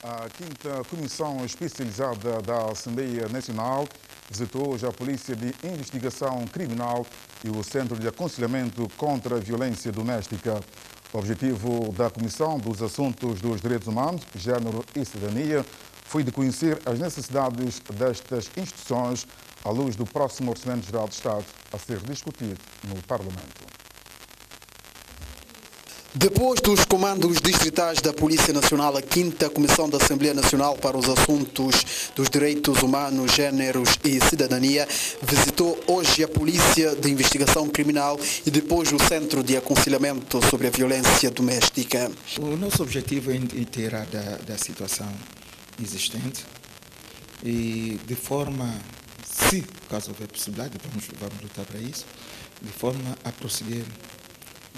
A 5ª Comissão Especializada da Assembleia Nacional visitou hoje a Polícia de Investigação Criminal e o Centro de Aconselhamento contra a Violência Doméstica. O objetivo da Comissão dos Assuntos dos Direitos Humanos, Gênero e Cidadania foi de conhecer as necessidades destas instituições à luz do próximo Orçamento Geral do Estado a ser discutido no Parlamento. Depois dos comandos distritais da Polícia Nacional, a 5ª Comissão da Assembleia Nacional para os Assuntos dos Direitos Humanos, Gêneros e Cidadania visitou hoje a Polícia de Investigação Criminal e depois o Centro de Aconselhamento sobre a Violência Doméstica. O nosso objetivo é inteirar da situação existente e de forma, se caso houver possibilidade, vamos lutar para isso, de forma a proceder,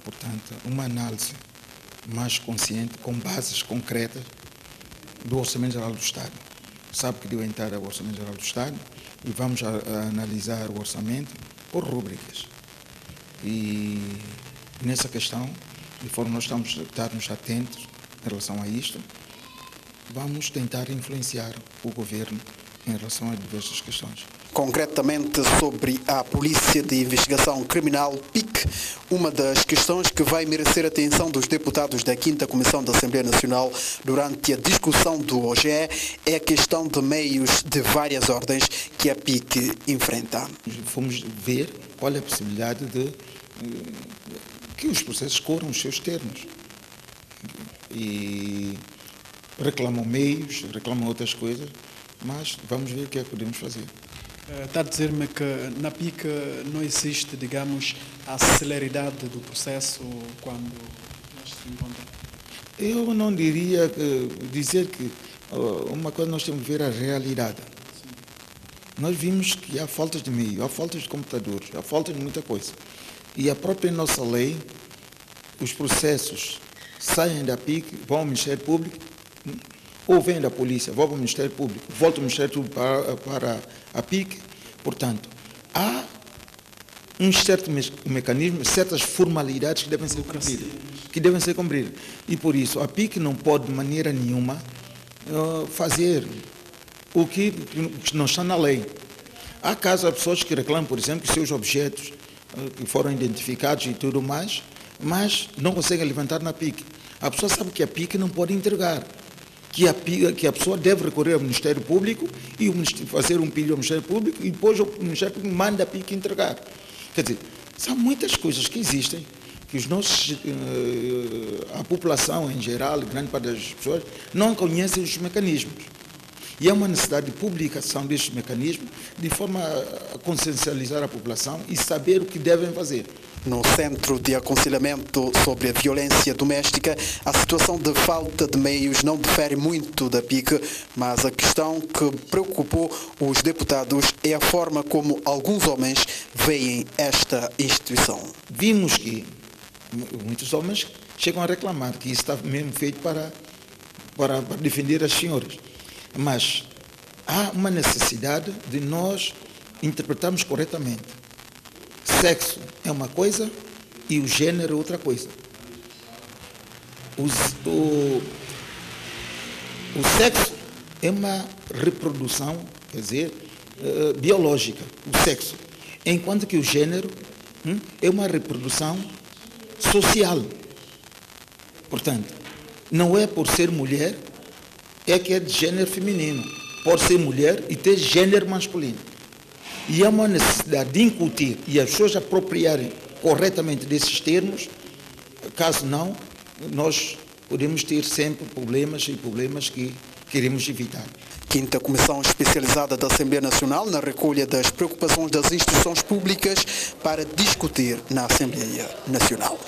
portanto, uma análise mais consciente, com bases concretas do Orçamento Geral do Estado. Sabe que deu entrada ao Orçamento Geral do Estado e vamos analisar o orçamento por rúbricas. E nessa questão, de forma nós estarmos atentos em relação a isto, vamos tentar influenciar o governo em relação a diversas questões. Concretamente sobre a Polícia de Investigação Criminal, PIC, uma das questões que vai merecer a atenção dos deputados da 5ª Comissão da Assembleia Nacional durante a discussão do OGE é a questão de meios de várias ordens que a PIC enfrenta. Fomos ver qual é a possibilidade de que os processos corram os seus termos. E reclamam meios, reclamam outras coisas, mas vamos ver o que é que podemos fazer. Está a dizer-me que na PIC não existe, digamos, a celeridade do processo quando se encontra? Eu não diria dizer que uma coisa nós temos que ver a realidade. Sim. Nós vimos que há faltas de meio, há faltas de computadores, há falta de muita coisa. E a própria nossa lei, os processos saem da PIC, vão ao Ministério Público, ou vem da polícia, vão para o Ministério Público, volta o Ministério Público para a PIC. Portanto, há um certo mecanismo, certas formalidades que devem ser cumpridas. E por isso, a PIC não pode de maneira nenhuma fazer o que não está na lei. Há casos, há pessoas que reclamam, por exemplo, que seus objetos que foram identificados e tudo mais, mas não conseguem levantar na PIC. A pessoa sabe que a PIC não pode entregar. Que a pessoa deve recorrer ao Ministério Público e fazer um pedido ao Ministério Público e depois o Ministério Público manda a PIC entregar. Quer dizer, são muitas coisas que existem que a população em geral, grande parte das pessoas, não conhecem os mecanismos. E há uma necessidade de publicação destes mecanismos de forma a consciencializar a população e saber o que devem fazer. No Centro de Aconselhamento sobre a Violência Doméstica, a situação de falta de meios não difere muito da PIC, mas a questão que preocupou os deputados é a forma como alguns homens veem esta instituição. Vimos que muitos homens chegam a reclamar que isso está mesmo feito para defender as senhoras. Mas há uma necessidade de nós interpretarmos corretamente. Sexo é uma coisa e o gênero é outra coisa. O sexo é uma reprodução, quer dizer, biológica, o sexo. Enquanto que o gênero é uma reprodução social. Portanto, não é por ser mulher é que é de gênero feminino. Pode ser mulher e ter gênero masculino. E há uma necessidade de incutir e as pessoas apropriarem corretamente desses termos, caso não, nós podemos ter sempre problemas que queremos evitar. 5ª Comissão Especializada da Assembleia Nacional na recolha das preocupações das instituições públicas para discutir na Assembleia Nacional.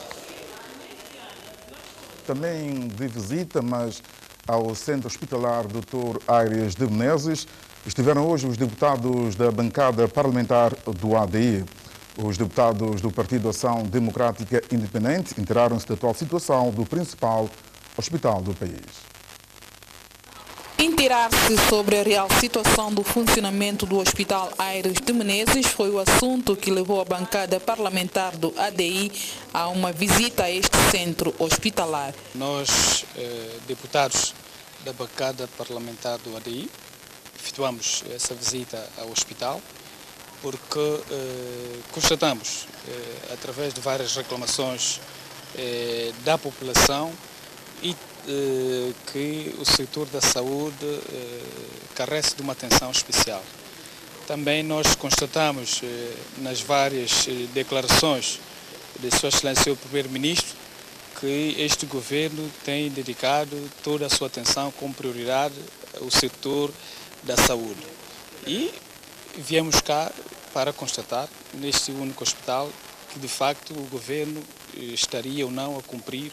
Também de visita, mas ao Centro Hospitalar Dr. Aires de Menezes, estiveram hoje os deputados da bancada parlamentar do ADI. Os deputados do Partido Ação Democrática Independente inteiraram-se da atual situação do principal hospital do país. Inteirar-se sobre a real situação do funcionamento do Hospital Aires de Menezes foi o assunto que levou a bancada parlamentar do ADI a uma visita a este centro hospitalar. Nós, deputados da bancada parlamentar do ADI, efetuamos essa visita ao hospital porque constatamos, através de várias reclamações da população, que o setor da saúde carece de uma atenção especial. Também nós constatamos nas várias declarações de Sua Excelência o Primeiro-Ministro que este governo tem dedicado toda a sua atenção com prioridade ao setor da saúde. E viemos cá para constatar, neste único hospital, que de facto o governo estaria ou não a cumprir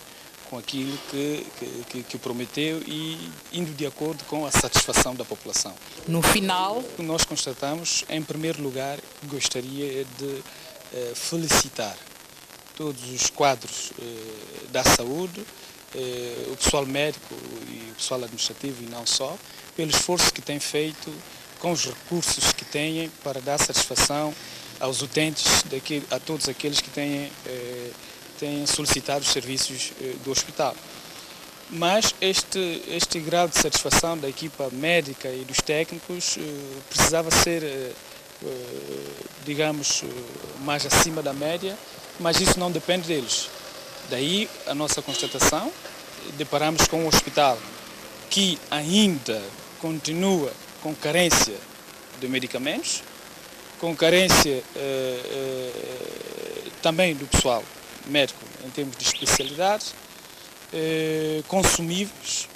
com aquilo que prometeu e indo de acordo com a satisfação da população. No final, nós constatamos, em primeiro lugar, gostaria de felicitar todos os quadros da saúde, o pessoal médico e o pessoal administrativo e não só, pelo esforço que têm feito com os recursos que têm para dar satisfação aos utentes, a todos aqueles que têm solicitado os serviços do hospital. Mas este grau de satisfação da equipa médica e dos técnicos precisava ser, digamos, mais acima da média, mas isso não depende deles. Daí a nossa constatação, deparamos com um hospital que ainda continua com carência de medicamentos, com carência também do pessoal médico em termos de especialidades, consumíveis,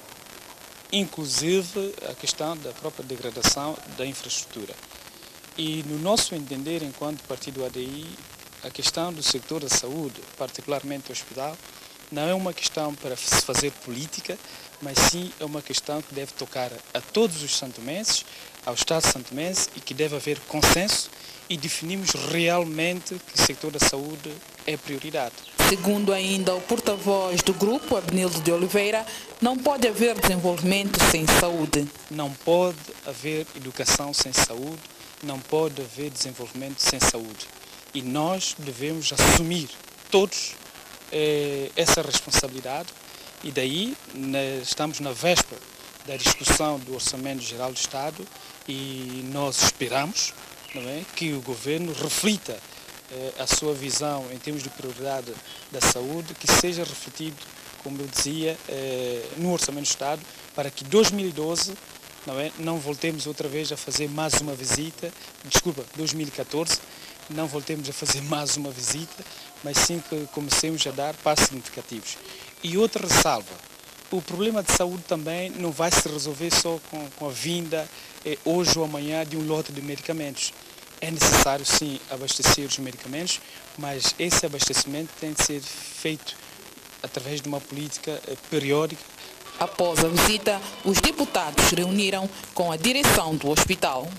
inclusive a questão da própria degradação da infraestrutura. E no nosso entender, enquanto partido ADI, a questão do setor da saúde, particularmente o hospital, não é uma questão para se fazer política, mas sim é uma questão que deve tocar a todos os santomenses, ao Estado santomense, e que deve haver consenso e definimos realmente que o setor da saúde é prioridade. Segundo ainda o porta-voz do grupo, Abnildo de Oliveira, não pode haver desenvolvimento sem saúde. Não pode haver educação sem saúde, não pode haver desenvolvimento sem saúde. E nós devemos assumir todos essa responsabilidade, e daí estamos na véspera da discussão do Orçamento Geral do Estado e nós esperamos, não é, que o governo reflita a sua visão em termos de prioridade da saúde, que seja refletido, como eu dizia, no Orçamento do Estado, para que 2012 não voltemos outra vez a fazer mais uma visita, 2014, não voltemos a fazer mais uma visita, mas sim que comecemos a dar passos significativos. E outra ressalva, o problema de saúde também não vai se resolver só com a vinda, hoje ou amanhã, de um lote de medicamentos. É necessário, sim, abastecer os medicamentos, mas esse abastecimento tem de ser feito através de uma política periódica. Após a visita, os deputados reuniram com a direção do hospital.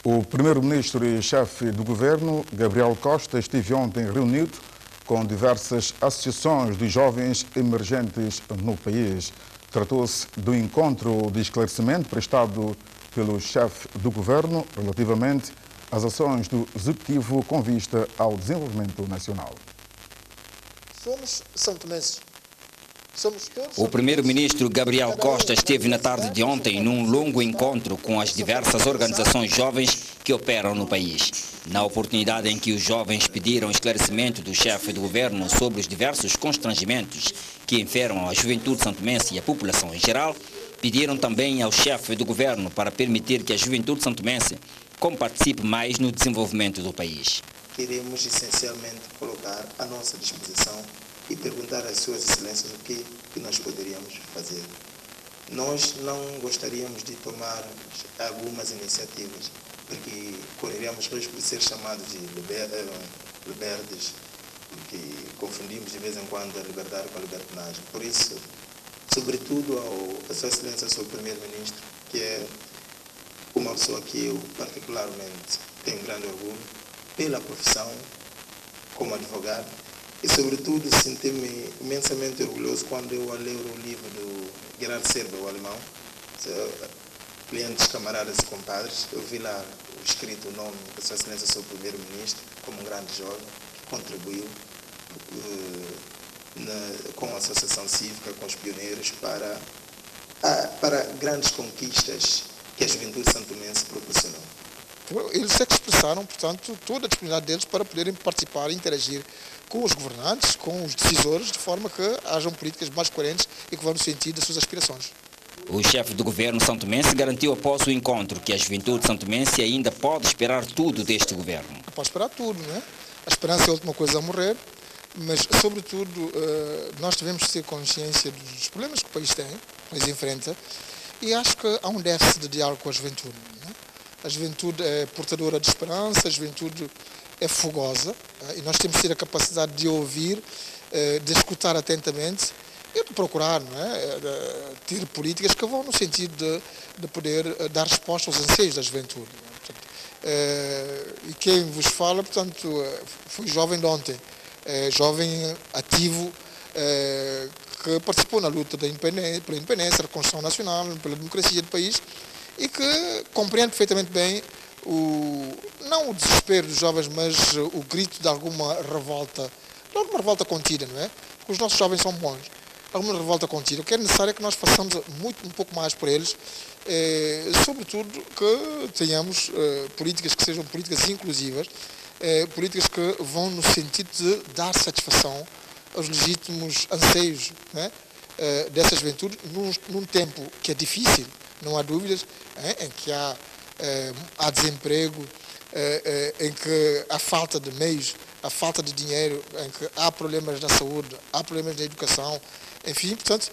O primeiro-ministro e chefe do governo, Gabriel Costa, esteve ontem reunido com diversas associações de jovens emergentes no país. Tratou-se do encontro de esclarecimento prestado pelo chefe do governo relativamente às ações do executivo com vista ao desenvolvimento nacional. Somos santomenses. O primeiro-ministro Gabriel Costa esteve na tarde de ontem num longo encontro com as diversas organizações jovens que operam no país. Na oportunidade em que os jovens pediram esclarecimento do chefe do governo sobre os diversos constrangimentos que enfermam a juventude santomense e a população em geral, pediram também ao chefe do governo para permitir que a juventude santomense participe mais no desenvolvimento do país. Queremos essencialmente colocar à nossa disposição e perguntar às suas excelências o que nós poderíamos fazer. Nós não gostaríamos de tomar algumas iniciativas, porque correríamos risco de ser chamados de liberdes, porque confundimos de vez em quando a liberdade com a libertinagem. Por isso, sobretudo a sua excelência, ao seu primeiro-ministro, que é uma pessoa que eu particularmente tenho grande orgulho pela profissão como advogado, e, sobretudo, senti-me imensamente orgulhoso quando eu leio o livro do Gerhard Serber, o alemão, Clientes, Camaradas e Compadres. Eu vi lá escrito o nome da Sua Excelência, seu primeiro-ministro, como um grande jovem, que contribuiu com a associação cívica, com os pioneiros, para grandes conquistas que a juventude santomense proporcionou. Eles expressaram, portanto, toda a disponibilidade deles para poderem participar e interagir com os governantes, com os decisores, de forma que hajam políticas mais coerentes e que vão no sentido das suas aspirações. O chefe do governo santomense garantiu após o encontro que a juventude santomense ainda pode esperar tudo deste governo. Pode esperar tudo, não é? A esperança é a última coisa a morrer, mas, sobretudo, nós devemos ter consciência dos problemas que o país tem, o país enfrenta, e acho que há um déficit de diálogo com a juventude. Não é? A juventude é portadora de esperança, a juventude é fogosa, e nós temos que ter a capacidade de ouvir, de escutar atentamente e de procurar, não é? Ter políticas que vão no sentido de poder dar resposta aos anseios da juventude. Portanto, e quem vos fala, portanto, foi jovem de ontem, jovem ativo, que participou na luta pela independência, da Constituição Nacional, pela democracia do país, e que compreende perfeitamente bem não o desespero dos jovens, mas o grito de alguma revolta contida, não é? Porque os nossos jovens são bons. Alguma revolta contida. O que é necessário é que nós façamos um pouco mais por eles, sobretudo que tenhamos políticas que sejam políticas inclusivas, políticas que vão no sentido de dar satisfação aos legítimos anseios, né, dessa juventude, num tempo que é difícil, não há dúvidas, em que há desemprego, em que há falta de meios, há falta de dinheiro, em que há problemas na saúde, há problemas na educação, enfim, portanto,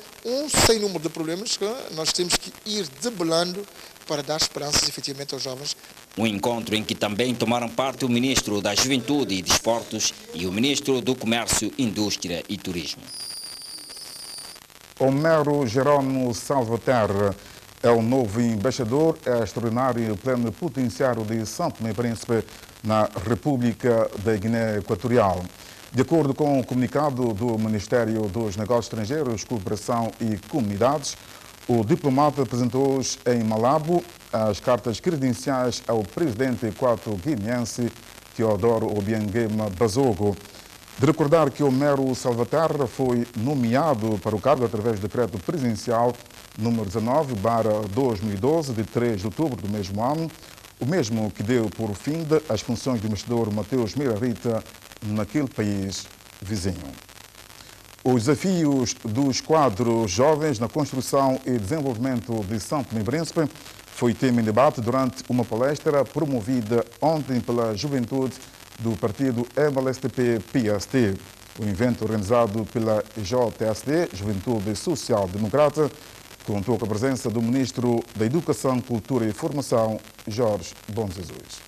sem número de problemas que nós temos que ir debelando para dar esperanças efetivamente aos jovens. Um encontro em que também tomaram parte o Ministro da Juventude e Desportos e o Ministro do Comércio, Indústria e Turismo. Homero Jerónimo Salvaterra é o novo embaixador extraordinário plenipotenciário de São Tomé e Príncipe na República da Guiné Equatorial. De acordo com o comunicado do Ministério dos Negócios Estrangeiros, Cooperação e Comunidades, o diplomata apresentou hoje em Malabo as cartas credenciais ao presidente equato-guineense Teodoro Obiang Bazogo. De recordar que Homero Salvaterra foi nomeado para o cargo através do decreto presidencial número 19/2012, de 3 de outubro do mesmo ano, o mesmo que deu por fim as funções do embaixador Mateus Meira Rita naquele país vizinho. Os desafios dos quadros jovens na construção e desenvolvimento de São Tomé e Príncipe foi tema em debate durante uma palestra promovida ontem pela juventude do partido MLSTP-PST. O evento organizado pela JSD, Juventude Social Democrata, contou com a presença do Ministro da Educação, Cultura e Formação, Jorge Bom Jesus.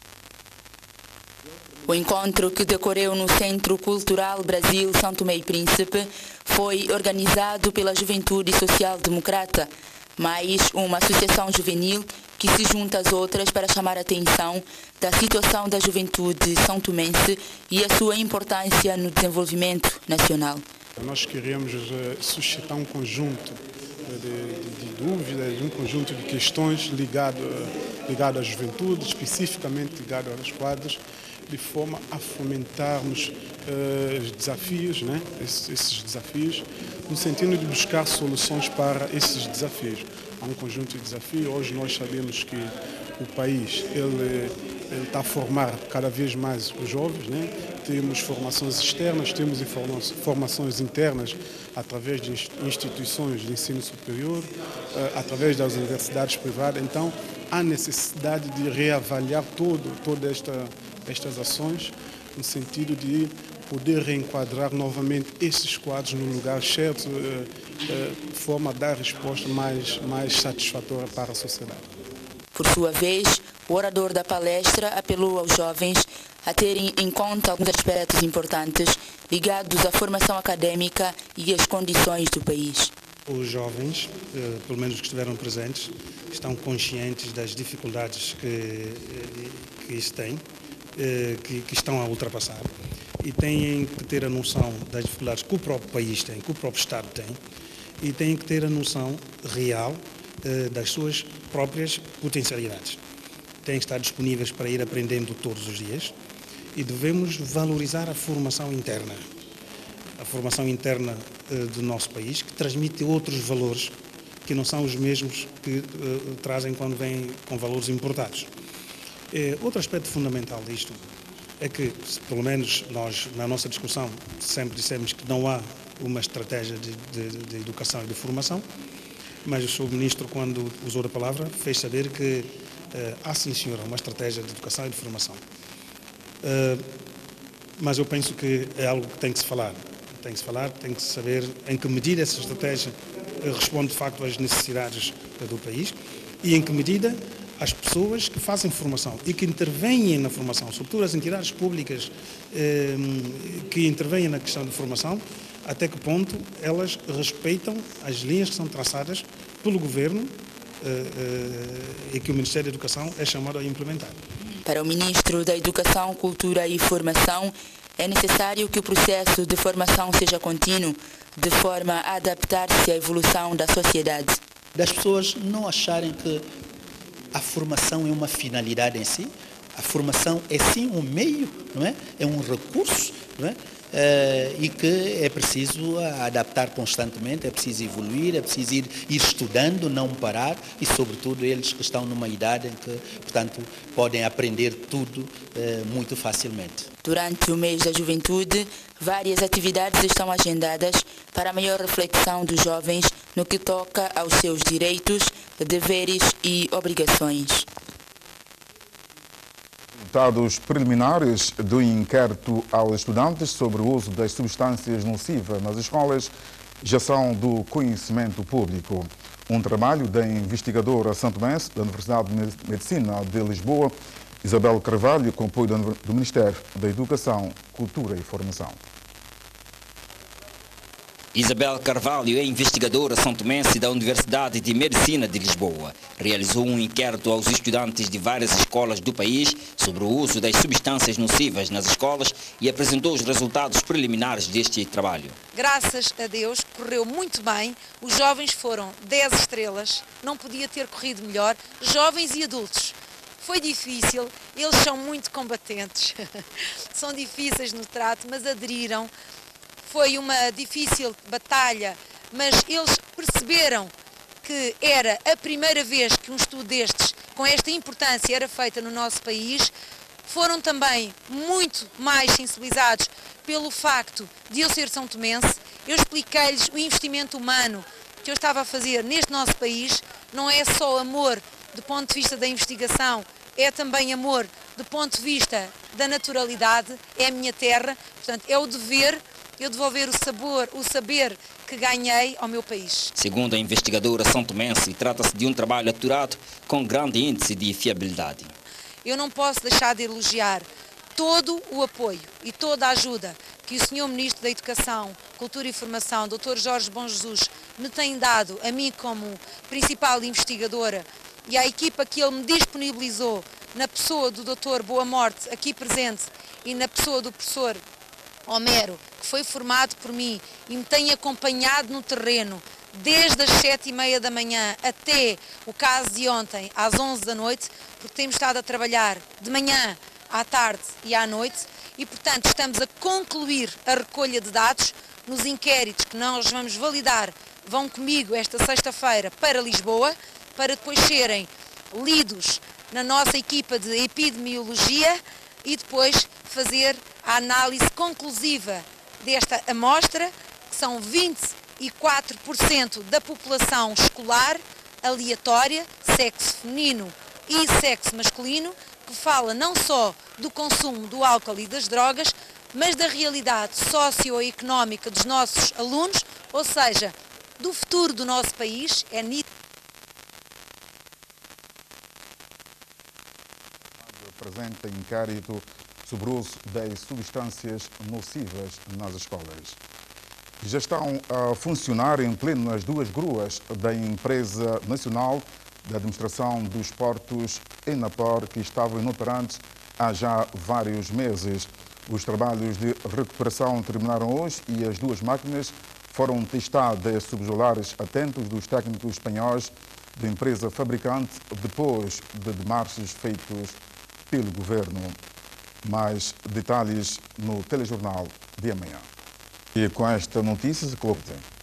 O encontro, que decorreu no Centro Cultural Brasil São Tomé e Príncipe, foi organizado pela Juventude Social Democrata, mais uma associação juvenil que se junta às outras para chamar a atenção da situação da juventude são-tomense e a sua importância no desenvolvimento nacional. Nós queremos suscitar um conjunto de dúvidas, um conjunto de questões ligado à juventude, especificamente ligado aos quadros, de forma a fomentarmos desafios, né? esses desafios, no sentido de buscar soluções para esses desafios. Há um conjunto de desafios. Hoje nós sabemos que o país ele está a formar cada vez mais os jovens, né? Temos formações externas, temos formações internas através de instituições de ensino superior, através das universidades privadas. Então, há necessidade de reavaliar todas estas ações, no sentido de poder reenquadrar novamente esses quadros no lugar certo, de forma a dar resposta mais satisfatória para a sociedade. Por sua vez, o orador da palestra apelou aos jovens a terem em conta alguns aspectos importantes ligados à formação acadêmica e às condições do país. Os jovens, pelo menos os que estiveram presentes, estão conscientes das dificuldades que isso tem, que estão a ultrapassar, e têm que ter a noção das dificuldades que o próprio país tem, que o próprio Estado tem, e têm que ter a noção real das suas próprias potencialidades. Têm que estar disponíveis para ir aprendendo todos os dias e devemos valorizar a formação interna. a formação interna do nosso país, que transmite outros valores que não são os mesmos que trazem quando vêm com valores importados. Outro aspecto fundamental disto é que, pelo menos nós, na nossa discussão, sempre dissemos que não há uma estratégia de educação e de formação, mas o Sr. Ministro, quando usou a palavra, fez saber que há, sim, senhora, uma estratégia de educação e de formação. Mas eu penso que é algo que tem que se falar. Tem que se falar, tem que se saber em que medida essa estratégia responde, de facto, às necessidades do país e em que medida as pessoas que fazem formação e que intervêm na formação, sobretudo as entidades públicas que intervêm na questão de formação, até que ponto elas respeitam as linhas que são traçadas pelo Governo e que o Ministério da Educação é chamado a implementar. Para o Ministro da Educação, Cultura e Formação, é necessário que o processo de formação seja contínuo, de forma a adaptar-se à evolução da sociedade. Das pessoas não acharem que a formação é uma finalidade em si, a formação é sim um meio, não é? É um recurso, não é? E que é preciso adaptar constantemente, é preciso evoluir, é preciso ir estudando, não parar e, sobretudo, eles que estão numa idade em que, portanto, podem aprender tudo muito facilmente. Durante o mês da juventude, várias atividades estão agendadas para a maior reflexão dos jovens no que toca aos seus direitos, deveres e obrigações. Resultados preliminares do inquérito aos estudantes sobre o uso das substâncias nocivas nas escolas já são do conhecimento público. Um trabalho da investigadora santomense da Universidade de Medicina de Lisboa, Isabel Carvalho, com apoio do Ministério da Educação, Cultura e Formação. Isabel Carvalho é investigadora santomense da Universidade de Medicina de Lisboa. Realizou um inquérito aos estudantes de várias escolas do país sobre o uso das substâncias nocivas nas escolas e apresentou os resultados preliminares deste trabalho. Graças a Deus, correu muito bem. Os jovens foram 10 estrelas, não podia ter corrido melhor, jovens e adultos. Foi difícil, eles são muito combatentes, são difíceis no trato, mas aderiram. Foi uma difícil batalha, mas eles perceberam que era a primeira vez que um estudo destes, com esta importância, era feito no nosso país. Foram também muito mais sensibilizados pelo facto de eu ser santomense. Eu expliquei-lhes o investimento humano que eu estava a fazer neste nosso país. Não é só amor do ponto de vista da investigação, é também amor do ponto de vista da naturalidade, é a minha terra, portanto é o dever eu devolver o saber que ganhei ao meu país. Segundo a investigadora santomense, trata-se de um trabalho aturado com grande índice de fiabilidade. Eu não posso deixar de elogiar todo o apoio e toda a ajuda que o Sr. Ministro da Educação, Cultura e Formação, Dr. Jorge Bom Jesus, me tem dado, a mim como principal investigadora, e à equipa que ele me disponibilizou, na pessoa do Dr. Boa Morte, aqui presente, e na pessoa do professor Homero, que foi formado por mim e me tem acompanhado no terreno desde as 7h30 da manhã até o caso de ontem, às 11 da noite, porque temos estado a trabalhar de manhã, à tarde e à noite e, portanto, estamos a concluir a recolha de dados nos inquéritos que nós vamos validar, vão comigo esta sexta-feira para Lisboa, para depois serem lidos na nossa equipa de epidemiologia e depois fazer a análise conclusiva desta amostra, que são 24% da população escolar aleatória, sexo feminino e sexo masculino, que fala não só do consumo do álcool e das drogas, mas da realidade socioeconómica dos nossos alunos, ou seja, do futuro do nosso país. É nítido. Apresenta inquérito sobre o uso das substâncias nocivas nas escolas. Já estão a funcionar em pleno as duas gruas da Empresa Nacional da Administração dos Portos, ENAPOR, que estavam inoperantes há já vários meses. Os trabalhos de recuperação terminaram hoje e as duas máquinas foram testadas sob os olhares atentos dos técnicos espanhóis da empresa fabricante, depois de demarches feitos pelo governo. Mais detalhes no telejornal de amanhã. E com esta notícia se coloca.